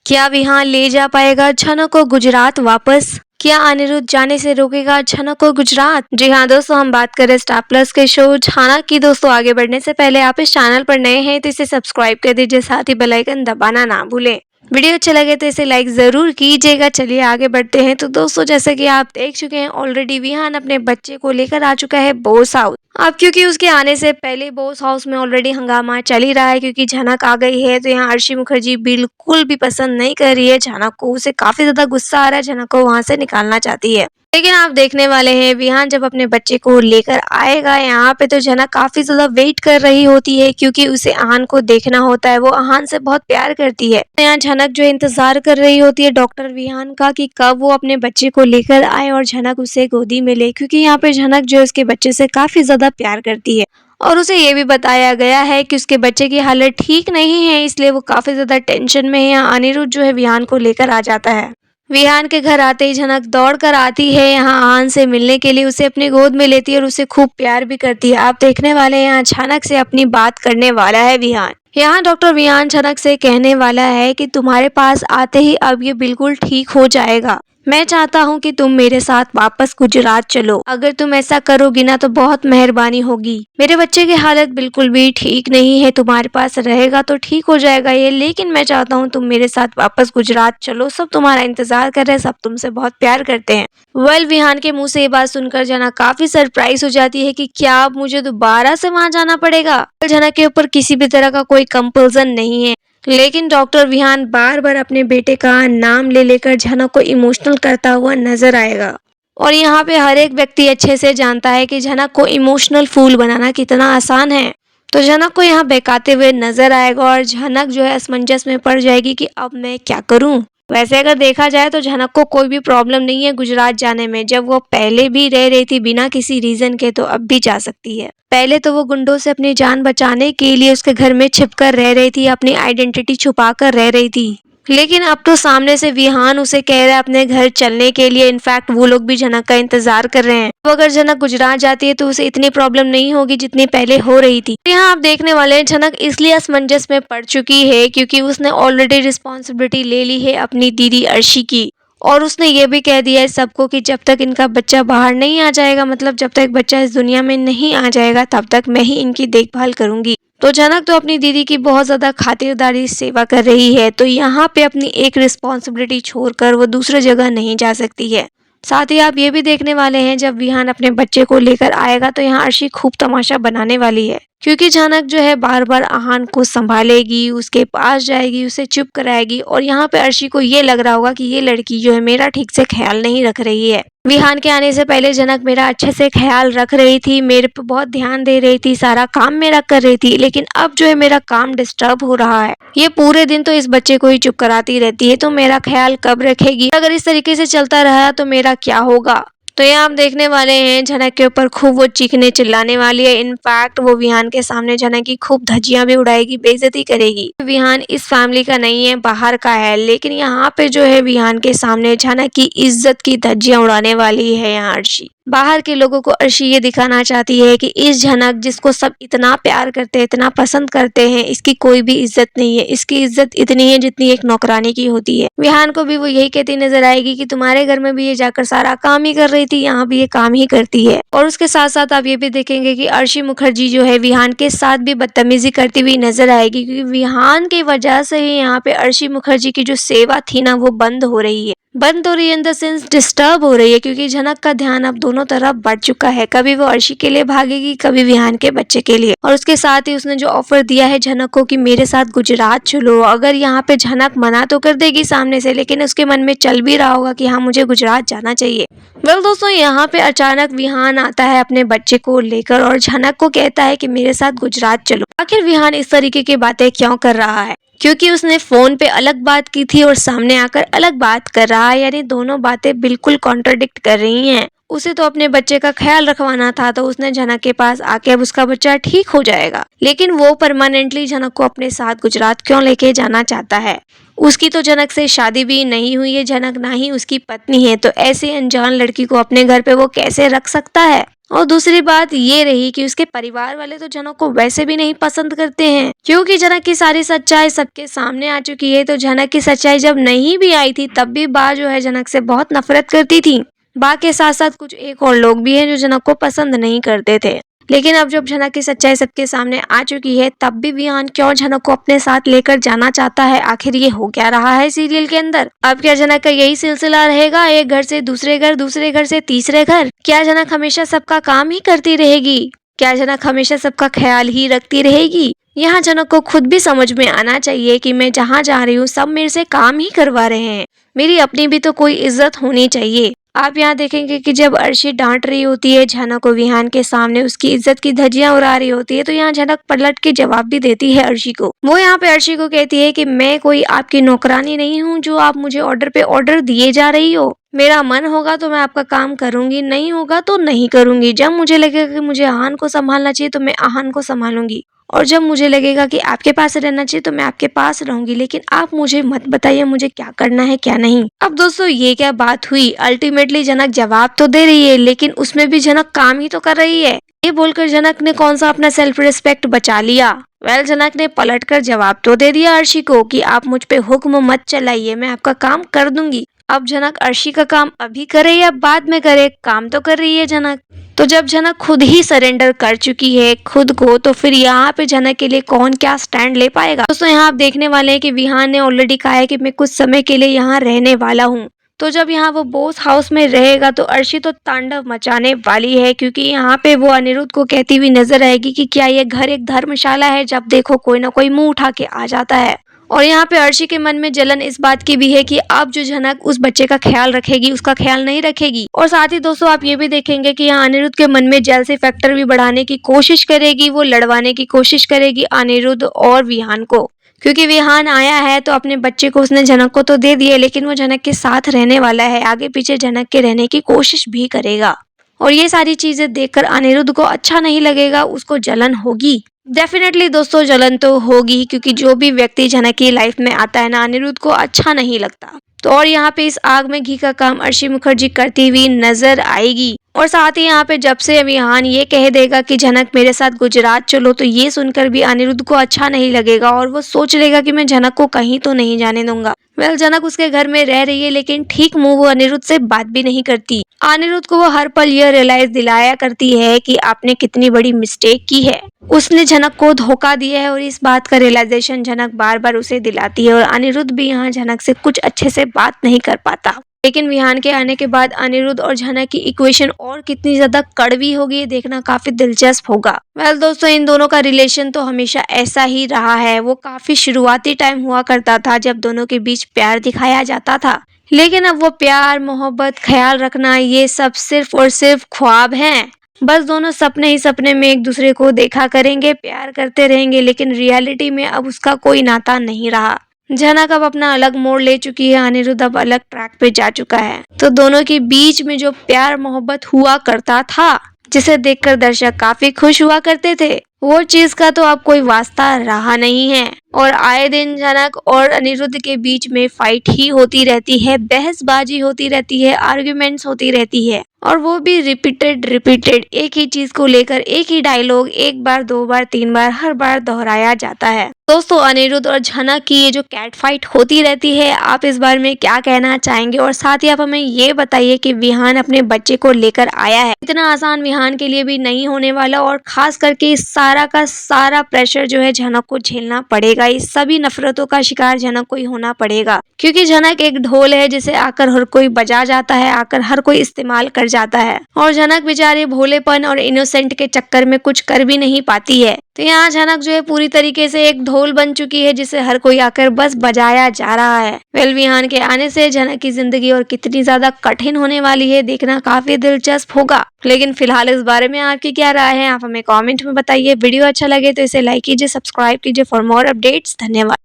क्या विहान ले जा पाएगा झनक को गुजरात वापस? क्या अनिरुद्ध जाने से रोकेगा झनक को गुजरात? जी हाँ दोस्तों, हम बात करें स्टार प्लस के शो झनक की। दोस्तों आगे बढ़ने से पहले आप इस चैनल पर नए हैं तो इसे सब्सक्राइब कर दीजिए, साथ ही बेल आइकन दबाना ना भूलें। वीडियो अच्छा लगे तो इसे लाइक जरूर कीजिएगा। चलिए आगे बढ़ते हैं। तो दोस्तों जैसे कि आप देख चुके हैं, ऑलरेडी विहान अपने बच्चे को लेकर आ चुका है बॉस हाउस। अब क्योंकि उसके आने से पहले बॉस हाउस में ऑलरेडी हंगामा चल ही रहा है, क्योंकि झनक आ गई है। तो यहाँ अर्शी मुखर्जी बिल्कुल भी पसंद नहीं कर रही है झनक को। उसे काफी ज्यादा गुस्सा आ रहा है, झनक को वहां से निकालना चाहती है। लेकिन आप देखने वाले हैं विहान जब अपने बच्चे को लेकर आएगा यहाँ पे, तो झनक काफी ज्यादा वेट कर रही होती है, क्योंकि उसे आहान को देखना होता है। वो आहान से बहुत प्यार करती है। यहाँ झनक जो इंतजार कर रही होती है डॉक्टर विहान का, कि कब वो अपने बच्चे को लेकर आए और झनक उसे गोदी में ले, क्योंकि यहाँ पे झनक जो है उसके बच्चे से काफी ज्यादा प्यार करती है। और उसे ये भी बताया गया है कि उसके बच्चे की हालत ठीक नहीं है, इसलिए वो काफी ज्यादा टेंशन में है। यहाँ अनिरुद्ध जो है विहान को लेकर आ जाता है। विहान के घर आते ही झनक दौड़ कर आती है यहाँ आहान से मिलने के लिए। उसे अपनी गोद में लेती है और उसे खूब प्यार भी करती है। आप देखने वाले हैं यहाँ झनक से अपनी बात करने वाला है विहान। यहाँ डॉक्टर विहान झनक से कहने वाला है कि तुम्हारे पास आते ही अब ये बिल्कुल ठीक हो जाएगा। मैं चाहता हूँ कि तुम मेरे साथ वापस गुजरात चलो। अगर तुम ऐसा करोगी ना तो बहुत मेहरबानी होगी। मेरे बच्चे की हालत बिल्कुल भी ठीक नहीं है, तुम्हारे पास रहेगा तो ठीक हो जाएगा ये, लेकिन मैं चाहता हूँ तुम मेरे साथ वापस गुजरात चलो। सब तुम्हारा इंतजार कर रहे हैं, सब तुमसे बहुत प्यार करते हैं। वेल विहान के मुंह से ये बात सुनकर झनक काफी सरप्राइज हो जाती है कि क्या अब मुझे दोबारा से वहां जाना पड़ेगा। झनक के ऊपर किसी भी तरह का कोई कंपल्सन नहीं है, लेकिन डॉक्टर विहान बार बार अपने बेटे का नाम ले लेकर झनक को इमोशनल करता हुआ नजर आएगा। और यहाँ पे हर एक व्यक्ति अच्छे से जानता है कि झनक को इमोशनल फूल बनाना कितना आसान है। तो झनक को यहाँ बहकाते हुए नजर आएगा और झनक जो है असमंजस में पड़ जाएगी कि अब मैं क्या करूं। वैसे अगर देखा जाए तो झनक को कोई भी प्रॉब्लम नहीं है गुजरात जाने में। जब वो पहले भी रह रही थी बिना किसी रीजन के, तो अब भी जा सकती है। पहले तो वो गुंडों से अपनी जान बचाने के लिए उसके घर में छिपकर रह रही थी, अपनी आइडेंटिटी छुपा कर रह रही थी। लेकिन अब तो सामने से विहान उसे कह रहा है अपने घर चलने के लिए। इनफैक्ट वो लोग भी झनक का इंतजार कर रहे हैं। तो अगर झनक गुजरात जाती है तो उसे इतनी प्रॉब्लम नहीं होगी जितनी पहले हो रही थी। यहाँ आप देखने वाले हैं झनक इसलिए असमंजस में पड़ चुकी है क्योंकि उसने ऑलरेडी रिस्पॉन्सिबिलिटी ले ली है अपनी दीदी अर्शी की। और उसने ये भी कह दिया है सबको कि जब तक इनका बच्चा बाहर नहीं आ जाएगा, मतलब जब तक बच्चा इस दुनिया में नहीं आ जाएगा, तब तक मैं ही इनकी देखभाल करूंगी। तो झनक तो अपनी दीदी की बहुत ज्यादा खातिरदारी सेवा कर रही है। तो यहाँ पे अपनी एक रिस्पॉन्सिबिलिटी छोड़कर वो दूसरी जगह नहीं जा सकती है। साथ ही आप ये भी देखने वाले हैं जब विहान अपने बच्चे को लेकर आएगा तो यहाँ अर्शी खूब तमाशा बनाने वाली है, क्योंकि झनक जो है बार बार आहान को संभालेगी, उसके पास जाएगी, उसे चुप कराएगी। और यहाँ पे अर्शी को ये लग रहा होगा कि ये लड़की जो है मेरा ठीक से ख्याल नहीं रख रही है। विहान के आने से पहले झनक मेरा अच्छे से ख्याल रख रही थी, मेरे पे बहुत ध्यान दे रही थी, सारा काम मेरा कर रही थी, लेकिन अब जो है मेरा काम डिस्टर्ब हो रहा है। ये पूरे दिन तो इस बच्चे को ही चुप कराती रहती है, तो मेरा ख्याल कब रखेगी? अगर इस तरीके से चलता रहा तो मेरा क्या होगा? तो यहाँ आप देखने वाले हैं झनक के ऊपर खूब वो चीखने चिल्लाने वाली है। इनफैक्ट वो विहान के सामने झनक की खूब धज्जियां भी उड़ाएगी, बेइज्जती करेगी। विहान इस फैमिली का नहीं है, बाहर का है, लेकिन यहाँ पे जो है विहान के सामने झनक की इज्जत की धज्जियां उड़ाने वाली है यहाँ अर्शी। बाहर के लोगों को अर्शी ये दिखाना चाहती है कि इस झनक जिसको सब इतना प्यार करते हैं, इतना पसंद करते हैं, इसकी कोई भी इज्जत नहीं है। इसकी इज्जत इतनी है जितनी एक नौकरानी की होती है। विहान को भी वो यही कहती नजर आएगी कि तुम्हारे घर में भी ये जाकर सारा काम ही कर रही थी, यहाँ भी ये काम ही करती है। और उसके साथ साथ आप ये भी देखेंगे कि अर्शी मुखर्जी जो है विहान के साथ भी बदतमीजी करती हुई नजर आएगी, क्योंकि विहान की वजह से ही यहाँ पे अर्शी मुखर्जी की जो सेवा थी ना वो बंद हो रही है। बंद हो रही है इन द सेंस डिस्टर्ब हो रही है, क्योंकि झनक का ध्यान अब दोनों तरफ बढ़ चुका है। कभी वो अर्शी के लिए भागेगी, कभी विहान के बच्चे के लिए। और उसके साथ ही उसने जो ऑफर दिया है झनक को कि मेरे साथ गुजरात चलो, अगर यहाँ पे झनक मना तो कर देगी सामने से, लेकिन उसके मन में चल भी रहा होगा कि हाँ मुझे गुजरात जाना चाहिए। वेल दोस्तों, यहाँ पे अचानक विहान आता है अपने बच्चे को लेकर और झनक को कहता है कि मेरे साथ गुजरात चलो। आखिर विहान इस तरीके की बातें क्यों कर रहा है? क्योंकि उसने फोन पे अलग बात की थी और सामने आकर अलग बात कर रहा है, यानी दोनों बातें बिल्कुल कॉन्ट्राडिक्ट कर रही हैं। उसे तो अपने बच्चे का ख्याल रखवाना था, तो उसने झनक के पास आके अब उसका बच्चा ठीक हो जाएगा, लेकिन वो परमानेंटली झनक को अपने साथ गुजरात क्यों लेके जाना चाहता है? उसकी तो झनक से शादी भी नहीं हुई है, झनक ना ही उसकी पत्नी है, तो ऐसे अनजान लड़की को अपने घर पे वो कैसे रख सकता है? और दूसरी बात ये रही कि उसके परिवार वाले तो जनक को वैसे भी नहीं पसंद करते हैं, क्योंकि जनक की सारी सच्चाई सबके सामने आ चुकी है। तो जनक की सच्चाई जब नहीं भी आई थी तब भी बा जो है जनक से बहुत नफरत करती थी। बा के साथ साथ कुछ एक और लोग भी हैं जो जनक को पसंद नहीं करते थे। लेकिन अब जब जनक की सच्चाई सबके सामने आ चुकी है तब भी विहान क्यों जनक को अपने साथ लेकर जाना चाहता है? आखिर ये हो क्या रहा है सीरियल के अंदर? अब क्या जनक का यही सिलसिला रहेगा, एक घर से दूसरे घर, दूसरे घर से तीसरे घर? क्या जनक हमेशा सबका काम ही करती रहेगी? क्या जनक हमेशा सबका ख्याल ही रखती रहेगी? यहाँ जनक को खुद भी समझ में आना चाहिए कि मैं जहाँ जा रही हूँ सब मेरे से काम ही करवा रहे हैं, मेरी अपनी भी तो कोई इज्जत होनी चाहिए। आप यहाँ देखेंगे कि जब अर्शी डांट रही होती है झनक को विहान के सामने, उसकी इज्जत की धज्जियां उड़ा रही होती है, तो यहाँ झनक पलट के जवाब भी देती है अर्शी को। वो यहाँ पे अर्शी को कहती है कि मैं कोई आपकी नौकरानी नहीं हूँ जो आप मुझे ऑर्डर पे ऑर्डर दिए जा रही हो। मेरा मन होगा तो मैं आपका काम करूंगी, नहीं होगा तो नहीं करूंगी। जब मुझे लगेगा कि मुझे आहान को संभालना चाहिए तो मैं आहान को संभालूंगी, और जब मुझे लगेगा कि आपके पास रहना चाहिए तो मैं आपके पास रहूंगी। लेकिन आप मुझे मत बताइए मुझे क्या करना है क्या नहीं। अब दोस्तों ये क्या बात हुई? अल्टीमेटली जनक जवाब तो दे रही है लेकिन उसमें भी जनक काम ही तो कर रही है। ये बोलकर जनक ने कौन सा अपना सेल्फ रिस्पेक्ट बचा लिया? जनक ने पलटकर जवाब तो दे दिया अर्शी को कि आप मुझ पे हुक्म मत चलाइए, मैं आपका काम कर दूंगी। अब जनक अर्शी का काम अभी करे या बाद में करे, काम तो कर रही है जनक। तो जब जनक खुद ही सरेंडर कर चुकी है खुद को, तो फिर यहाँ पे जनक के लिए कौन क्या स्टैंड ले पाएगा? दोस्तों यहाँ आप देखने वाले हैं कि विहान ने ऑलरेडी कहा है कि मैं कुछ समय के लिए यहाँ रहने वाला हूँ। तो जब यहाँ वो बोस हाउस में रहेगा तो अर्शी तो तांडव मचाने वाली है, क्योंकि यहाँ पे वो अनिरुद्ध को कहती हुई नजर आएगी कि क्या ये घर एक धर्मशाला है, जब देखो कोई ना कोई मुंह उठा के आ जाता है। और यहाँ पे अर्शी के मन में जलन इस बात की भी है कि अब जो झनक उस बच्चे का ख्याल रखेगी उसका ख्याल नहीं रखेगी। और साथ ही दोस्तों आप ये भी देखेंगे कि यहाँ अनिरुद्ध के मन में जेलसी फैक्टर भी बढ़ाने की कोशिश करेगी, वो लड़वाने की कोशिश करेगी अनिरुद्ध और विहान को, क्योंकि विहान आया है तो अपने बच्चे को उसने झनक को तो दे दिया, लेकिन वो झनक के साथ रहने वाला है, आगे पीछे झनक के रहने की कोशिश भी करेगा। और ये सारी चीजें देखकर अनिरुद्ध को अच्छा नहीं लगेगा, उसको जलन होगी। डेफिनेटली दोस्तों जलन तो होगी, क्योंकि जो भी व्यक्ति झनक की लाइफ में आता है ना, अनिरुद्ध को अच्छा नहीं लगता। तो और यहाँ पे इस आग में घी का काम अर्शी मुखर्जी करती हुई नजर आएगी। और साथ ही यहाँ पे जब से विहान ये कह देगा कि झनक मेरे साथ गुजरात चलो, तो ये सुनकर भी अनिरुद्ध को अच्छा नहीं लगेगा और वो सोच लेगा कि मैं झनक को कहीं तो नहीं जाने दूंगा। झनक उसके घर में रह रही है, लेकिन ठीक मुंह वो अनिरुद्ध से बात भी नहीं करती। अनिरुद्ध को वो हर पल यह रियलाइज दिलाया करती है कि आपने कितनी बड़ी मिस्टेक की है, उसने झनक को धोखा दिया है, और इस बात का रियलाइजेशन झनक बार बार उसे दिलाती है। और अनिरुद्ध भी यहाँ झनक से कुछ अच्छे से बात नहीं कर पाता। लेकिन विहान के आने के बाद अनिरुद्ध और झनक की इक्वेशन और कितनी ज्यादा कड़वी होगी, देखना काफी दिलचस्प होगा। दोस्तों इन दोनों का रिलेशन तो हमेशा ऐसा ही रहा है। वो काफी शुरुआती टाइम हुआ करता था जब दोनों के बीच प्यार दिखाया जाता था, लेकिन अब वो प्यार, मोहब्बत, ख्याल रखना, ये सब सिर्फ और सिर्फ ख्वाब हैं। बस दोनों सपने ही सपने में एक दूसरे को देखा करेंगे, प्यार करते रहेंगे, लेकिन रियलिटी में अब उसका कोई नाता नहीं रहा। झनक अब अपना अलग मोड़ ले चुकी है, अनिरुद्ध अब अलग ट्रैक पे जा चुका है। तो दोनों के बीच में जो प्यार मोहब्बत हुआ करता था, जिसे देखकर दर्शक काफी खुश हुआ करते थे, वो चीज का तो अब कोई वास्ता रहा नहीं है। और आए दिन झनक और अनिरुद्ध के बीच में फाइट ही होती रहती है, बहसबाजी होती रहती है, आर्ग्यूमेंट्स होती रहती है, और वो भी रिपीटेड एक ही चीज को लेकर एक ही डायलॉग एक बार, दो बार, तीन बार, हर बार दोहराया जाता है। दोस्तों अनिरुद्ध और झनक की ये जो कैट फाइट होती रहती है, आप इस बारे में क्या कहना चाहेंगे? और साथ ही आप हमें ये बताइए कि विहान अपने बच्चे को लेकर आया है, इतना आसान विहान के लिए भी नहीं होने वाला, और खास करके इस सारा का सारा प्रेशर जो है झनक को झेलना पड़ेगा। इस सभी नफरतों का शिकार झनक को ही होना पड़ेगा, क्योंकि झनक एक ढोल है जिसे आकर हर कोई बजा जाता है, आकर हर कोई इस्तेमाल कर जाता है, और झनक बेचारे भोलेपन और इनोसेंट के चक्कर में कुछ कर भी नहीं पाती है। तो यहाँ झनक जो है पूरी तरीके से एक ढोल बन चुकी है जिसे हर कोई आकर बस बजाया जा रहा है। विहान के आने से झनक की जिंदगी और कितनी ज्यादा कठिन होने वाली है, देखना काफी दिलचस्प होगा। लेकिन फिलहाल इस बारे में आपकी क्या राय है, आप हमें कमेंट में बताइए। वीडियो अच्छा लगे तो इसे लाइक कीजिए, सब्सक्राइब कीजिए फॉर मोर अपडेट्स। धन्यवाद।